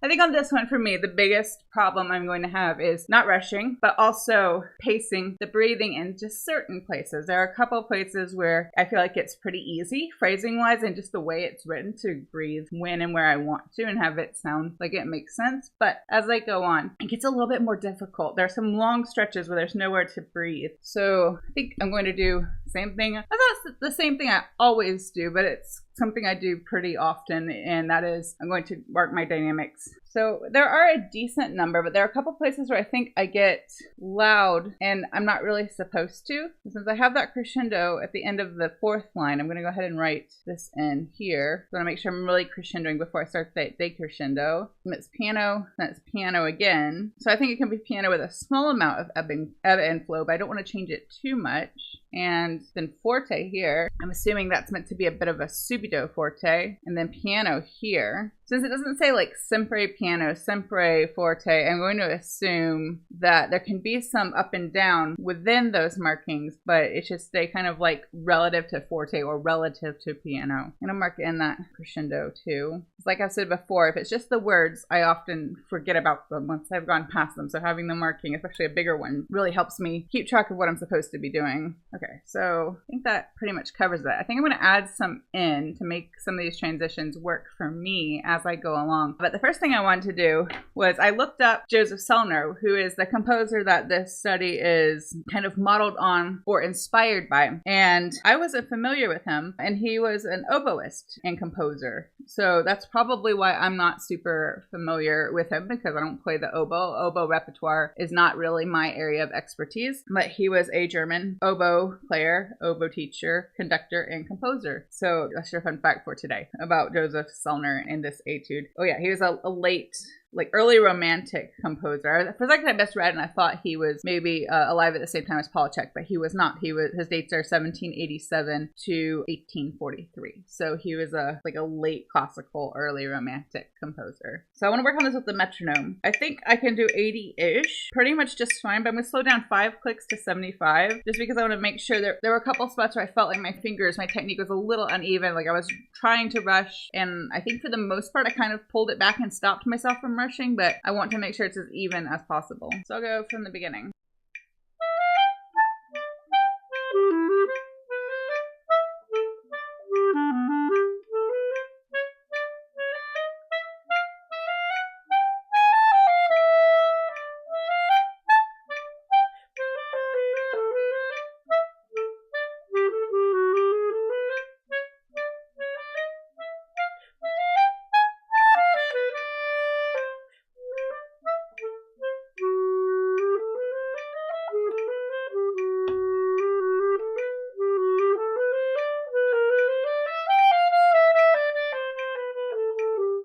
I think on this one for me, the biggest problem I'm going to have is not rushing, but also pacing the breathing in just certain places. There are a couple of places where I feel like it's pretty easy, phrasing wise, and just the way it's written to breathe when and where I want to and have it sound like it makes sense. But as I go on, it gets a little bit more difficult. There are some long stretches where there's nowhere to breathe. So I think I'm going to do the same thing. That's not the same thing I always do, but it's something I do pretty often, and that is I'm going to mark my dynamics. So there are a decent number, but there are a couple places where I think I get loud and I'm not really supposed to. Since I have that crescendo at the end of the fourth line, I'm going to go ahead and write this in here. So I want to make sure I'm really crescendoing before I start the decrescendo. And it's piano, then it's piano again. So I think it can be piano with a small amount of ebb and flow, but I don't want to change it too much. And then forte here, I'm assuming that's meant to be a bit of a subito forte, and then piano here. Since it doesn't say like sempre piano, sempre forte, I'm going to assume that there can be some up and down within those markings, but it should stay kind of like relative to forte or relative to piano. I'm going to mark in that crescendo too. Like I've said before, if it's just the words, I often forget about them once I've gone past them. So having the marking, especially a bigger one, really helps me keep track of what I'm supposed to be doing. Okay, so I think that pretty much covers that. I think I'm going to add some in to make some of these transitions work for me as I go along. But the first thing I wanted to do was I looked up Joseph Sellner, who is the composer that this study is kind of modeled on or inspired by. And I wasn't familiar with him, and he was an oboist and composer. So that's probably why I'm not super familiar with him, because I don't play the oboe. Oboe repertoire is not really my area of expertise, but he was a German oboe player, oboe teacher, conductor, and composer. So that's your fun fact for today about Joseph Sellner and this etude. Oh yeah, he was a late, like early romantic composer. For a second I misread and I thought he was maybe alive at the same time as Polatschek, but he was not. His dates are 1787 to 1843. So he was a late classical, early romantic composer. So I want to work on this with the metronome. I think I can do 80-ish, pretty much just fine, but I'm going to slow down 5 clicks to 75, just because I want to make sure there were a couple spots where I felt like my technique was a little uneven, like I was trying to rush, and I think for the most part I kind of pulled it back and stopped myself from rushing, but I want to make sure it's as even as possible. So I'll go from the beginning.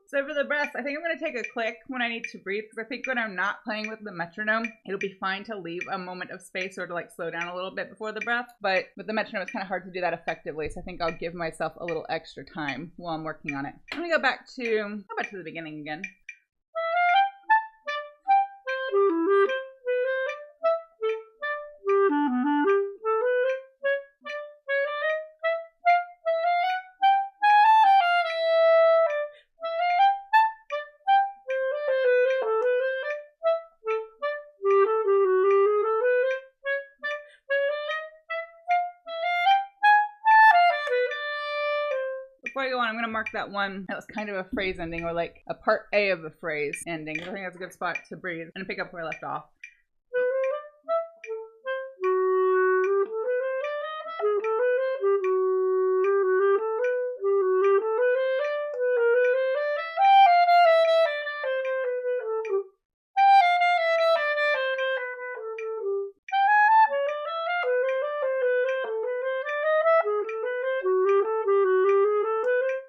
So for the breaths, I think I'm going to take a click when I need to breathe, because I think when I'm not playing with the metronome, it'll be fine to leave a moment of space or to like slow down a little bit before the breath. But with the metronome, it's kind of hard to do that effectively. So I think I'll give myself a little extra time while I'm working on it. I'm going to go back to the beginning again. Before I go on, I'm going to mark that one that was kind of a phrase ending, or like a part A of a phrase ending. I think that's a good spot to breathe and pick up where I left off.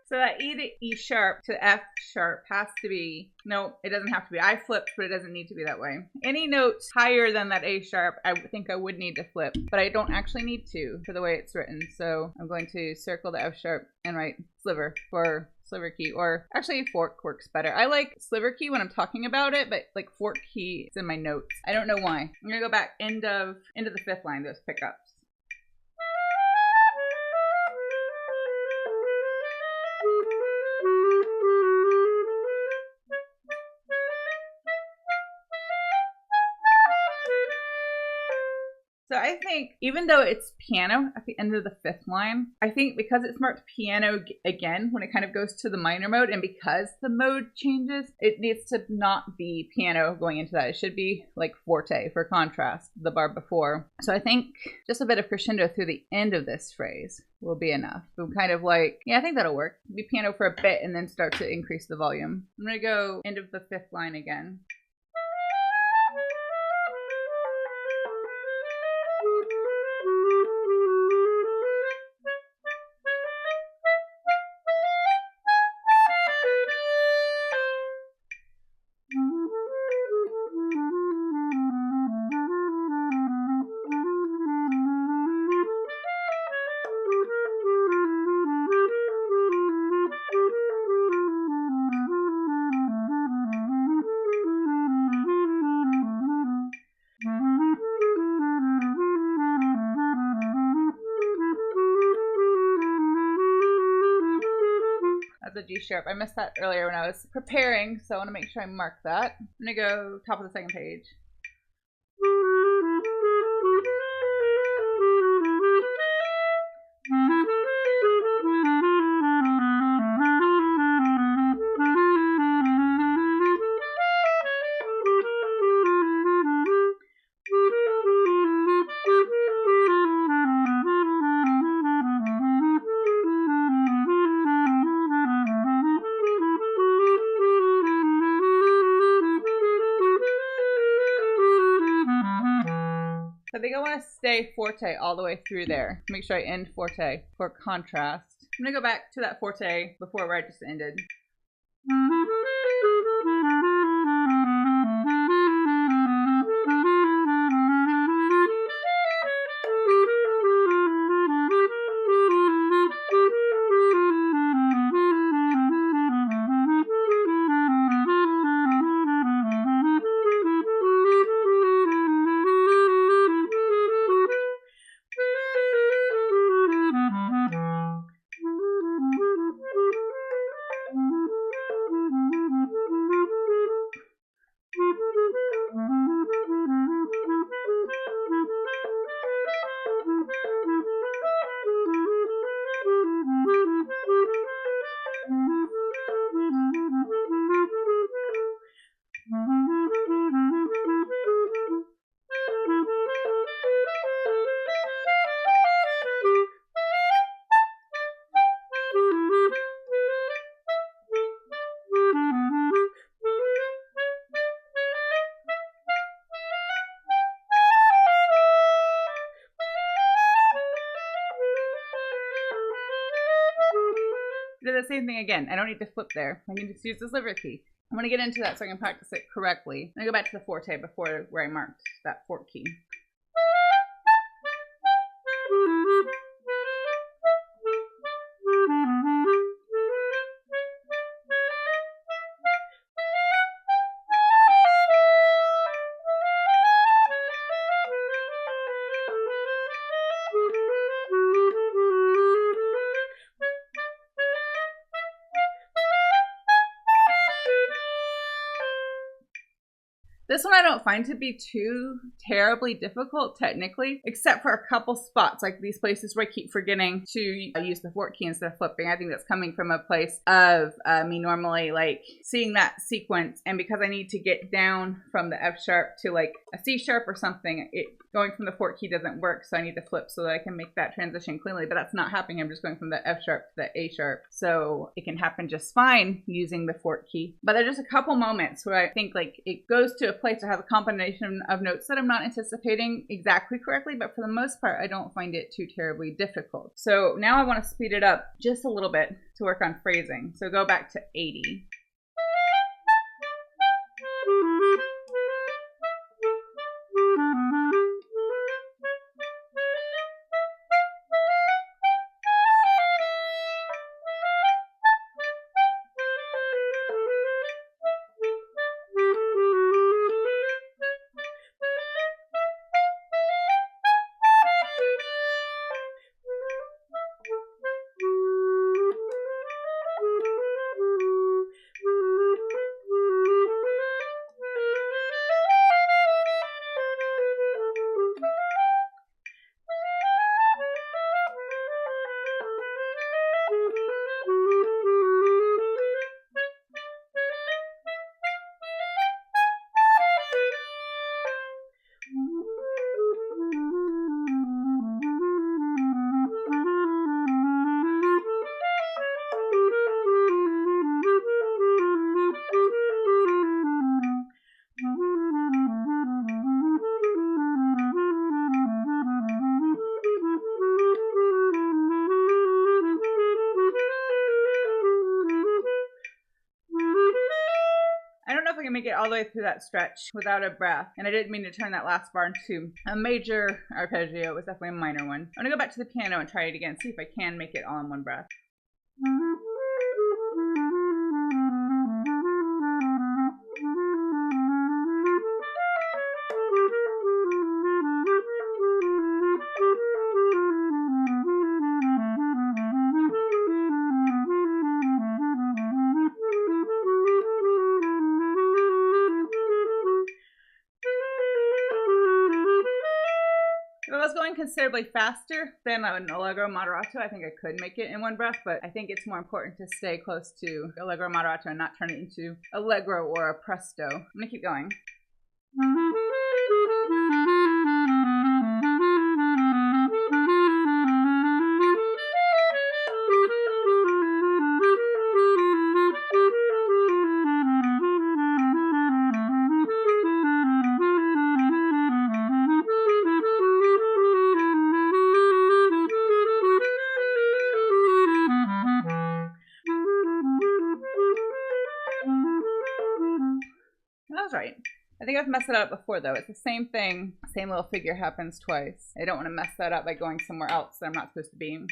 So that E to E sharp to F sharp has to be, no, it doesn't have to be. I flipped, but it doesn't need to be that way. Any notes higher than that A sharp, I think I would need to flip, but I don't actually need to for the way it's written. So I'm going to circle the F sharp and write sliver for sliver key, or actually fork works better. I like sliver key when I'm talking about it, but like fork key is in my notes. I don't know why. I'm gonna go back into the fifth line, those pickups. So I think even though it's piano at the end of the 5th line, I think because it's marked piano again when it kind of goes to the minor mode, and because the mode changes, it needs to not be piano going into that. It should be like forte for contrast, the bar before. So I think just a bit of crescendo through the end of this phrase will be enough. So kind of like, yeah, I think that'll work. Be piano for a bit and then start to increase the volume. I'm going to go end of the 5th line again. That's a G sharp. I missed that earlier when I was preparing, so I want to make sure I mark that. I'm going to go top of the 2nd page. I think I want to stay forte all the way through there. Make sure I end forte for contrast. I'm going to go back to that forte before where I just ended. Do the same thing again. I don't need to flip there. I can just use the sliver key. I'm going to get into that so I can practice it correctly. I'm going to go back to the forte before where I marked that 4th key. This one I don't find to be too terribly difficult technically, except for a couple spots, like these places where I keep forgetting to use the 4th key instead of flipping. I think that's coming from a place of me normally like seeing that sequence, and because I need to get down from the F sharp to like a C sharp or something, going from the 4th key doesn't work, so I need to flip so that I can make that transition cleanly, but that's not happening. I'm just going from the F sharp to the A sharp, so it can happen just fine using the 4th key. But there's just a couple moments where I think like it goes to a place that has a combination of notes that I'm not anticipating exactly correctly, but for the most part, I don't find it too terribly difficult. So now I want to speed it up just a little bit to work on phrasing. So go back to 80. can make it all the way through that stretch without a breath. And I didn't mean to turn that last bar into a major arpeggio. It was definitely a minor one. I'm gonna go back to the piano and try it again, see if I can make it all in one breath. If I was going considerably faster than an Allegro moderato, I think I could make it in one breath, but I think it's more important to stay close to Allegro moderato and not turn it into Allegro or a presto. I'm gonna keep going. That was right. I think I've messed it up before though. It's the same thing, same little figure happens twice. I don't want to mess that up by going somewhere else that I'm not supposed to be.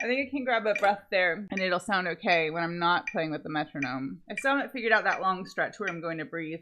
I think I can grab a breath there and it'll sound okay when I'm not playing with the metronome. I still haven't figured out that long stretch where I'm going to breathe.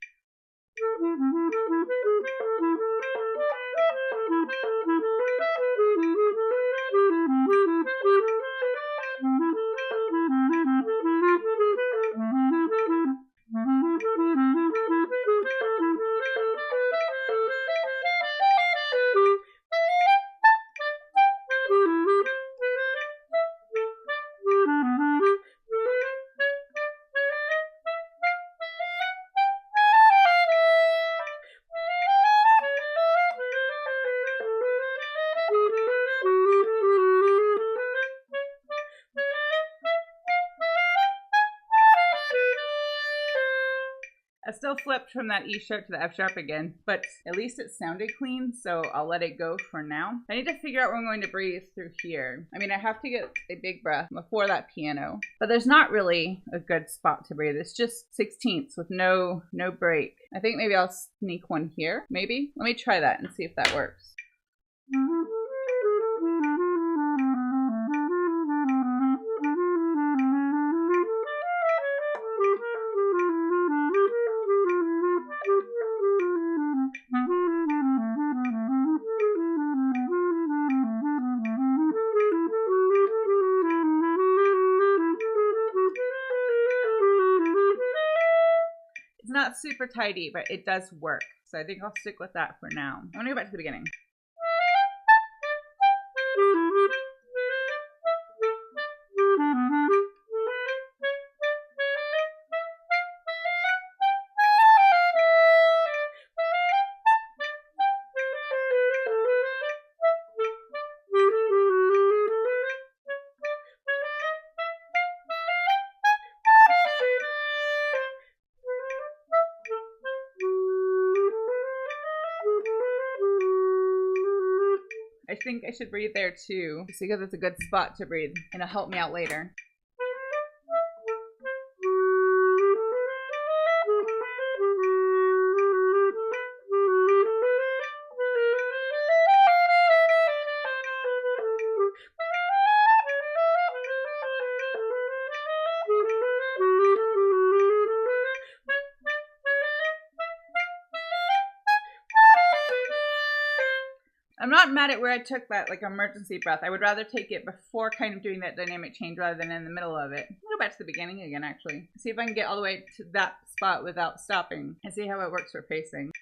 I still flipped from that E sharp to the F sharp again, but at least it sounded clean, so I'll let it go for now. I need to figure out where I'm going to breathe through here. I mean, I have to get a big breath before that piano, but there's not really a good spot to breathe. It's just 16ths with no break. I think maybe I'll sneak one here, maybe? Let me try that and see if that works. It's not super tidy, but it does work. So I think I'll stick with that for now. I'm gonna go back to the beginning. I think I should breathe there too, just because it's a good spot to breathe and it'll help me out later. I'm not mad at where I took that like emergency breath. I would rather take it before kind of doing that dynamic change rather than in the middle of it. I'll go back to the beginning again actually. See if I can get all the way to that spot without stopping and see how it works for pacing.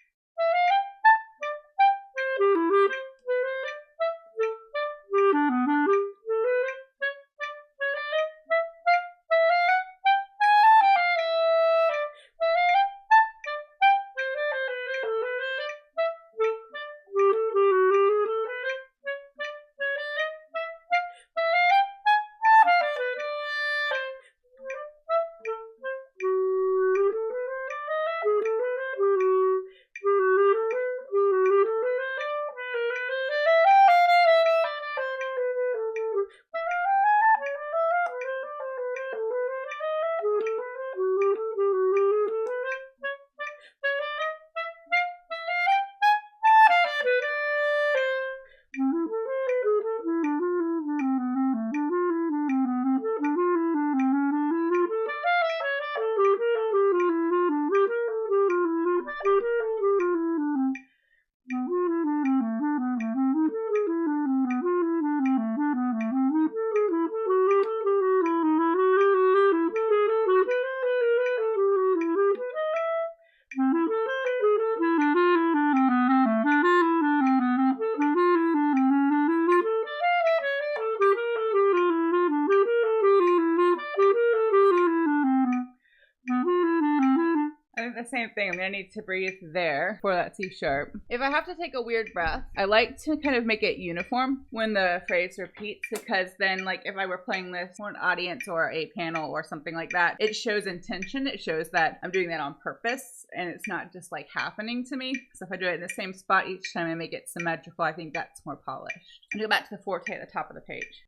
same thing. I'm gonna need to breathe there for that C sharp. If I have to take a weird breath, I like to kind of make it uniform when the phrase repeats, because then like if I were playing this for an audience or a panel or something like that, it shows intention. It shows that I'm doing that on purpose and it's not just like happening to me. So if I do it in the same spot each time and make it symmetrical, I think that's more polished. I'll go back to the forte at the top of the page.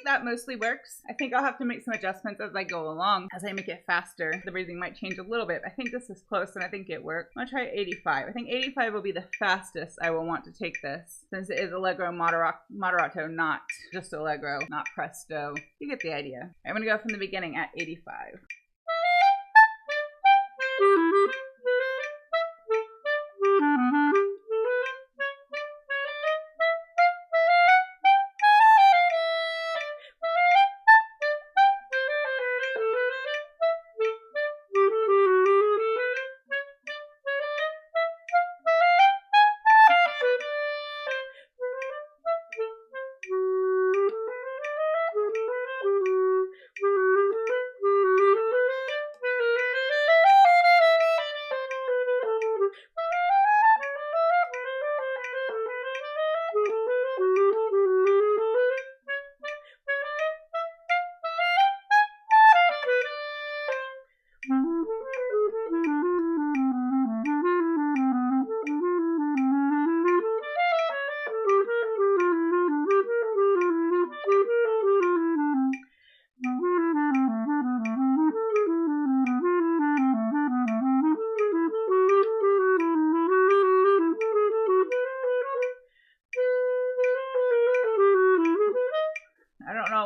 That mostly works. I think I'll have to make some adjustments as I go along. As I make it faster, the breathing might change a little bit. I think this is close and I think it worked. I'm gonna try 85. I think 85 will be the fastest I will want to take this, since it is Allegro moderato, not just Allegro, not presto. You get the idea. I'm gonna go from the beginning at 85.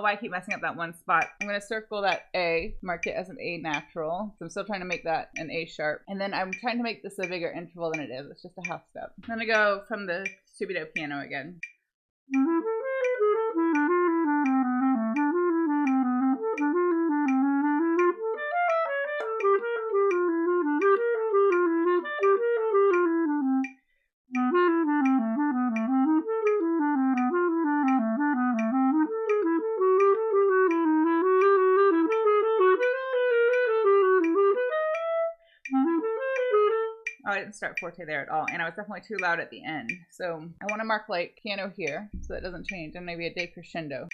I keep messing up that one spot. I'm going to circle that A, mark it as an A natural. So I'm still trying to make that an A sharp. And then I'm trying to make this a bigger interval than it is. It's just a half step. I'm going to go from the subito piano again. Oh, I didn't start forte there at all, and I was definitely too loud at the end. So I want to mark like piano here so that doesn't change, and maybe a decrescendo.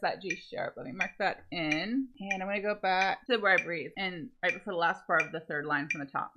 That G sharp. Let me mark that in, and I'm going to go back to where I breathe, and right before the last bar of the third line from the top.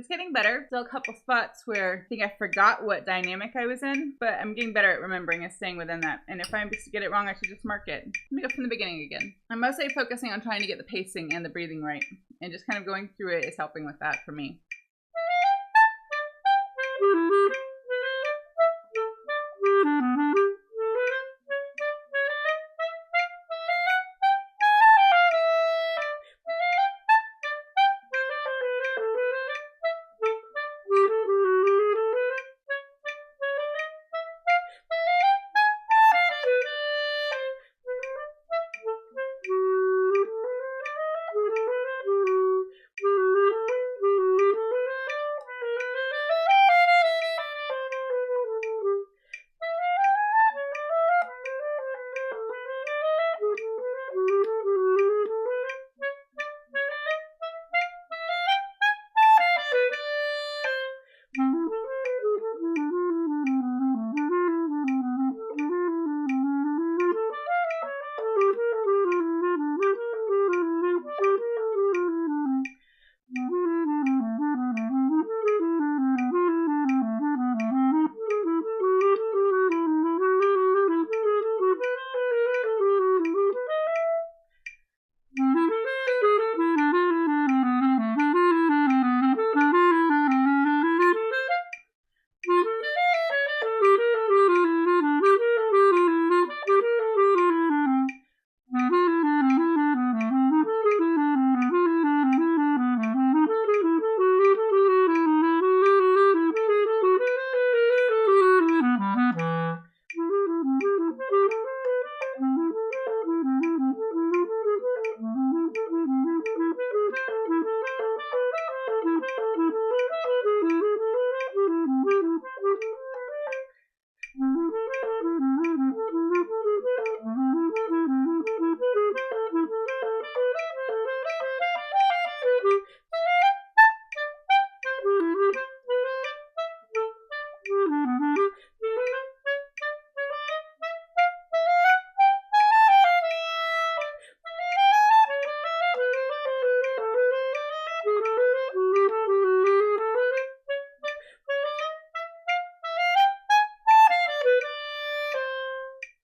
it's getting better. Still a couple spots where I think I forgot what dynamic I was in, but I'm getting better at remembering and staying within that. And if I just get it wrong, I should just mark it. Let me go from the beginning again. I'm mostly focusing on trying to get the pacing and the breathing right, and just kind of going through it is helping with that for me.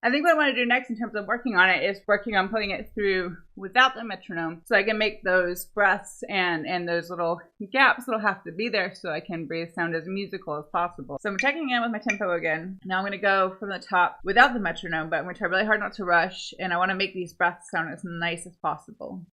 I think what I want to do next in terms of working on it is working on putting it through without the metronome, so I can make those breaths and those little gaps that'll have to be there so I can breathe sound as musical as possible. So I'm checking in with my tempo again. Now I'm going to go from the top without the metronome, but I'm going to try really hard not to rush, and I want to make these breaths sound as nice as possible.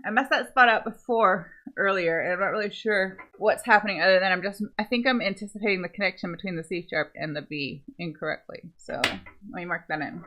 I messed that spot up earlier, and I'm not really sure what's happening other than I think I'm anticipating the connection between the C sharp and the B incorrectly. So let me mark that in.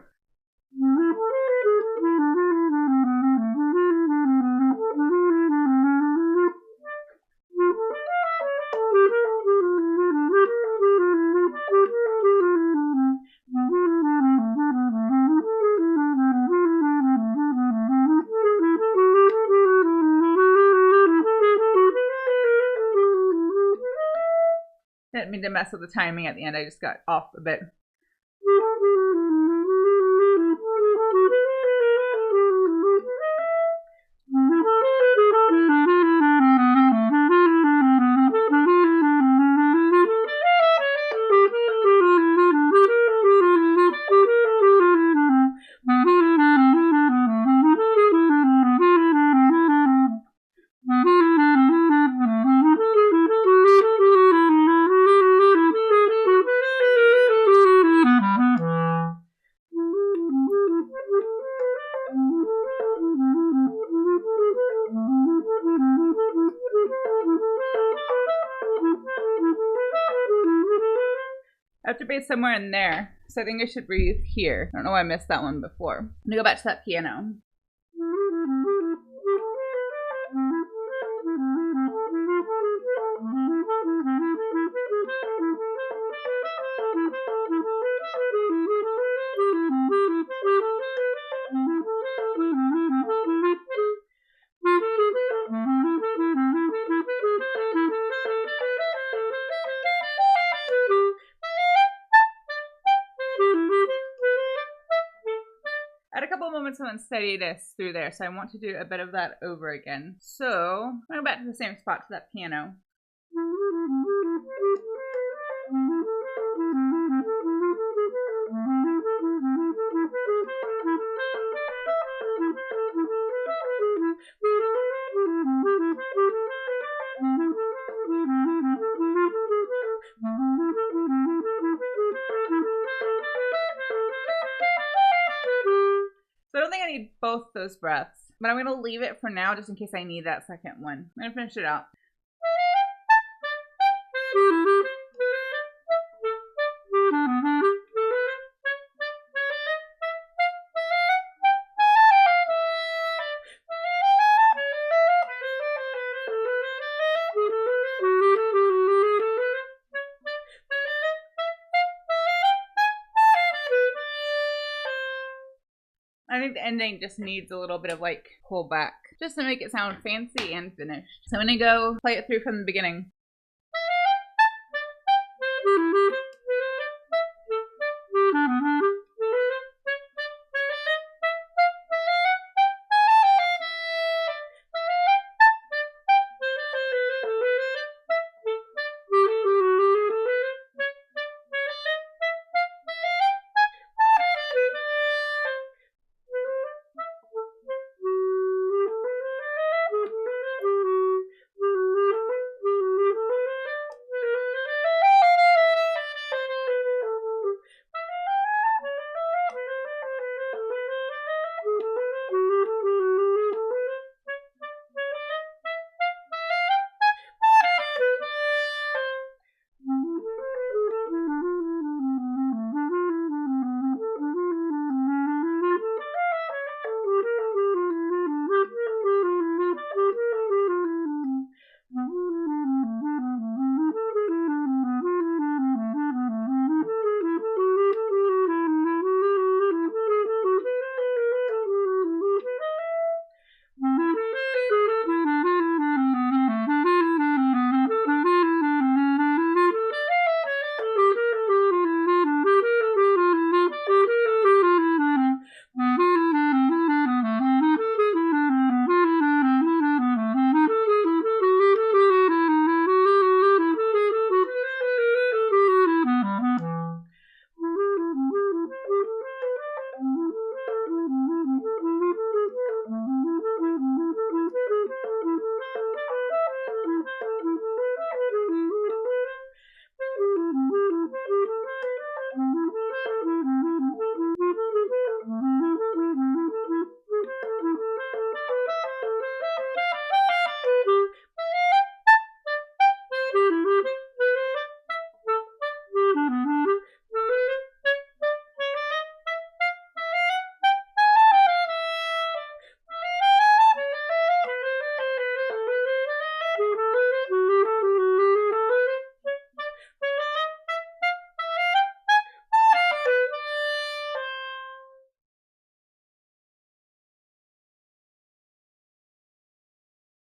Didn't mean to mess with the timing at the end. I just got off a bit. be somewhere in there. So I think I should breathe here. I don't know why I missed that one before. I'm gonna go back to that piano. I had a couple moments of unsteadiness through there, so I want to do a bit of that over again. So I'm going back to the same spot to that piano. So I don't think I need both those breaths, but I'm going to leave it for now just in case I need that second one. I'm going to finish it out. I think the ending just needs a little bit of like pull back just to make it sound fancy and finished. So I'm gonna go play it through from the beginning.